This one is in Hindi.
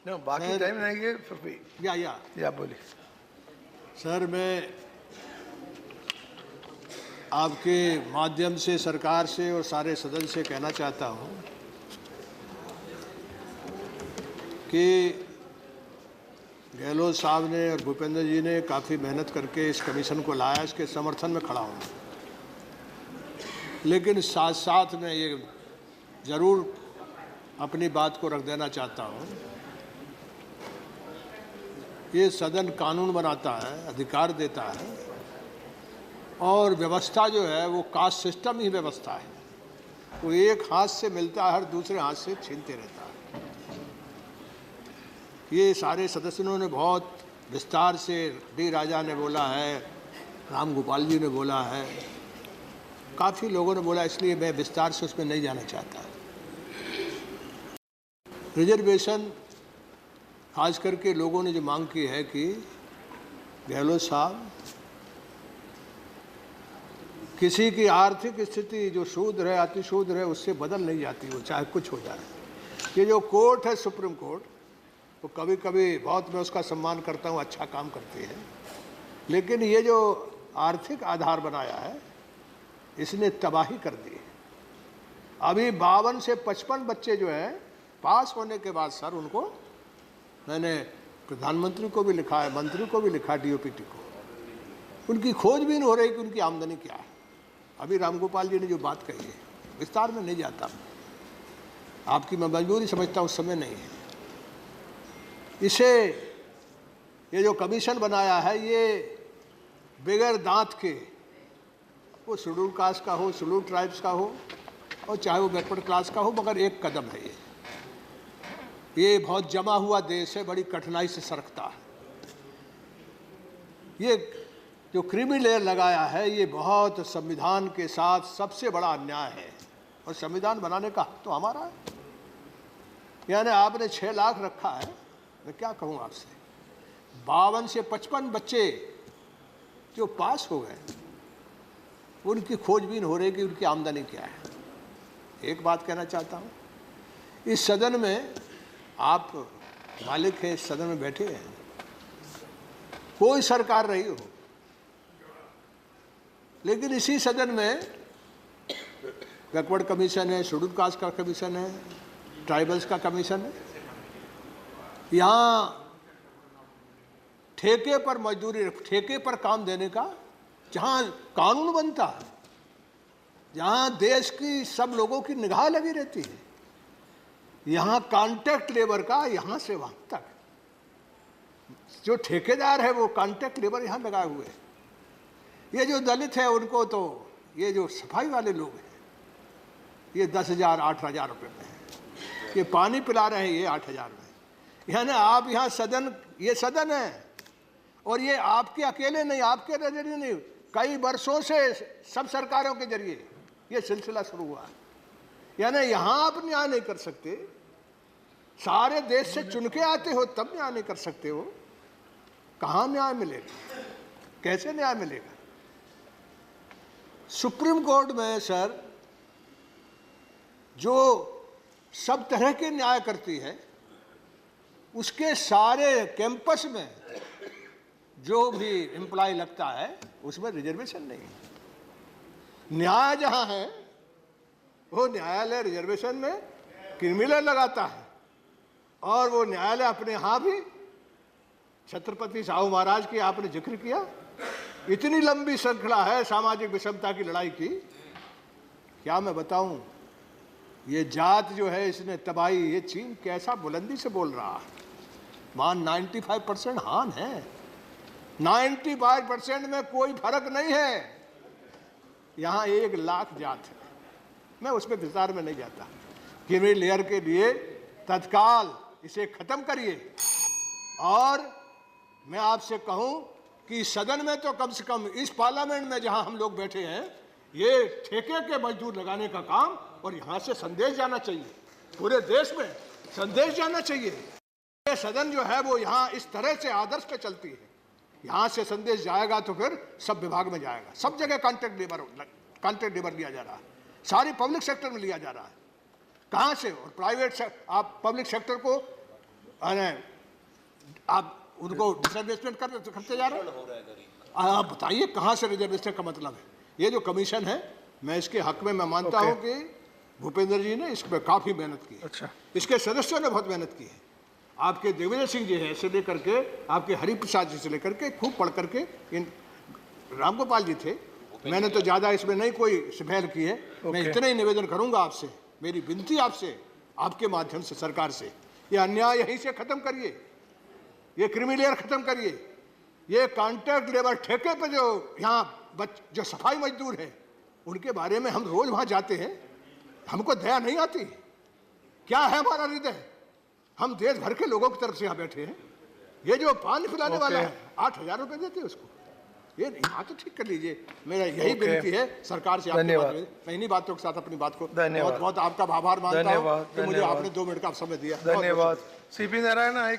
बाकी टाइम रहेंगे या बोलिए सर। मैं आपके माध्यम से सरकार से और सारे सदन से कहना चाहता हूं कि गहलोत साहब ने और भूपेंद्र जी ने काफ़ी मेहनत करके इस कमीशन को लाया, इसके समर्थन में खड़ा हूँ। लेकिन साथ साथ मैं ये ज़रूर अपनी बात को रख देना चाहता हूँ, ये सदन कानून बनाता है, अधिकार देता है, और व्यवस्था जो है वो कास्ट सिस्टम ही व्यवस्था है। वो एक हाथ से मिलता है और दूसरे हाथ से छीनते रहता है। ये सारे सदस्यों ने बहुत विस्तार से, डी राजा ने बोला है, राम गोपाल जी ने बोला है, काफ़ी लोगों ने बोला, इसलिए मैं विस्तार से उसमें नहीं जाना चाहता। रिजर्वेशन खास करके लोगों ने जो मांग की है कि गहलोत साहब, किसी की आर्थिक स्थिति जो शूद्र है, अतिशूद्र है, उससे बदल नहीं जाती, वो चाहे कुछ हो जाए। ये जो कोर्ट है, सुप्रीम कोर्ट, वो कभी कभी बहुत मैं उसका सम्मान करता हूँ, अच्छा काम करती है, लेकिन ये जो आर्थिक आधार बनाया है, इसने तबाही कर दी। अभी 52 से 55 बच्चे जो हैं पास होने के बाद सर, उनको मैंने प्रधानमंत्री को भी लिखा है, मंत्री को भी लिखा, डीओपीटी को, उनकी खोजबीन हो रही कि उनकी आमदनी क्या है। अभी रामगोपाल जी ने जो बात कही है, विस्तार में नहीं जाता, आपकी मैं मजबूरी समझता हूँ, उस समय नहीं है। इसे, ये जो कमीशन बनाया है, ये बगैर दांत के, वो शेड्यूल कास्ट का हो, शेड्यूल ट्राइब्स का हो, और चाहे वो बैकवर्ड क्लास का हो, मगर एक कदम है ये बहुत जमा हुआ देश है, बड़ी कठिनाई से सरकता है। ये जो क्रीमी लेयर लगाया है, ये बहुत संविधान के साथ सबसे बड़ा अन्याय है, और संविधान बनाने का हक तो हमारा है। यानी आपने 6 लाख रखा है, मैं क्या कहूँ आपसे, 52 से 55 बच्चे जो पास हो गए, उनकी खोजबीन हो रही कि उनकी आमदनी क्या है। एक बात कहना चाहता हूँ, इस सदन में आप मालिक हैं, इस सदन में बैठे हैं, कोई सरकार रही हो, लेकिन इसी सदन में बैकवर्ड कमीशन है, शेड्यूल कास्ट का कमीशन है, ट्राइबल्स का कमीशन है। यहाँ ठेके पर मजदूरी, ठेके पर काम देने का जहाँ कानून बनता है, जहाँ देश की सब लोगों की निगाह लगी रहती है, यहाँ कॉन्ट्रैक्ट लेबर का यहाँ से वहाँ तक, जो ठेकेदार है वो कॉन्ट्रैक्ट लेबर यहाँ लगाए हुए हैं। ये जो दलित है उनको तो, ये जो सफाई वाले लोग हैं, ये 10,000 8,000 रुपये में है, ये पानी पिला रहे हैं, ये 8,000 में। यानी आप यहाँ सदन, ये सदन है, और ये आपके अकेले नहीं, आपके जरिए नहीं, कई वर्षों से सब सरकारों के जरिए ये सिलसिला शुरू हुआ है। यानी यहाँ आप न्याय नहीं कर सकते, सारे देश से चुन के आते हो तब न्याय नहीं कर सकते हो। कहाँ न्याय मिलेगा, कैसे न्याय मिलेगा? सुप्रीम कोर्ट में सर, जो सब तरह के न्याय करती है, उसके सारे कैंपस में जो भी एम्प्लॉय लगता है, उसमें रिजर्वेशन नहीं है। न्याय जहाँ है, वो न्यायालय रिजर्वेशन में क्रिमिनल लगाता है, और वो न्यायालय अपने यहाँ भी, छत्रपति साहू महाराज की आपने जिक्र किया, इतनी लंबी श्रृंखला है सामाजिक विषमता की लड़ाई की, क्या मैं बताऊं। ये जात जो है, इसने तबाही, ये चीन कैसा बुलंदी से बोल रहा है, मान 95% हान है, 95% में कोई फर्क नहीं है। यहाँ 1 लाख जात है, मैं उसमें विस्तार में नहीं जाता। क्रीमी लेयर के लिए तत्काल इसे खत्म करिए, और मैं आपसे कहूं कि सदन में तो कम से कम इस पार्लियामेंट में जहां हम लोग बैठे हैं, ये ठेके के मजदूर लगाने का काम, और यहां से संदेश जाना चाहिए, पूरे देश में संदेश जाना चाहिए। ये सदन जो है वो यहाँ इस तरह से आदर्श पे चलती है, यहाँ से संदेश जाएगा तो फिर सब विभाग में जाएगा, सब जगह कॉन्ट्रैक्ट लेबर लिया जा रहा है, सारी पब्लिक सेक्टर में लिया जा रहा है। कहाँ से? और प्राइवेट, आप पब्लिक सेक्टर को आप उनको डिसइन्वेस्टमेंट करते जा रहे हैं। आप बताइए कहाँ से रिजर्वेशन का मतलब है? ये जो कमीशन है, मैं इसके हक में मैं मानता हूँ कि भूपेंद्र जी ने इस पर काफ़ी मेहनत की है। अच्छा, इसके सदस्यों ने बहुत मेहनत की है। आपके दिग्विजय सिंह जी है से लेकर के, आपके हरिप्रसाद जी से लेकर के, खूब पढ़ करके, इन रामगोपाल जी थे, मैंने तो ज़्यादा इसमें नहीं कोई सिफेर की है। मैं इतना ही निवेदन करूंगा आपसे, मेरी विनती आपसे, आपके माध्यम से सरकार से, ये अन्याय यहीं से ख़त्म करिए, ये क्रिमिलेयर ख़त्म करिए, ये कॉन्ट्रैक्ट लेबर ठेके पे जो यहाँ जो सफाई मजदूर हैं उनके बारे में हम रोज़ वहाँ जाते हैं, हमको दया नहीं आती। क्या है हमारा हृदय? हम देश भर के लोगों की तरफ से यहाँ बैठे हैं। ये जो पानी पिलाने वाला है 8,000 रुपये देते हैं उसको, ये यहाँ तो ठीक कर लीजिए। मेरा यही विनती है सरकार से। आपके बात में मैं इन्हीं बातों के साथ अपनी बात को बहुत बहुत आपका आभार मानता हूँ कि मुझे आपने 2 मिनट का समय दिया। धन्यवाद। सीपी नारायण।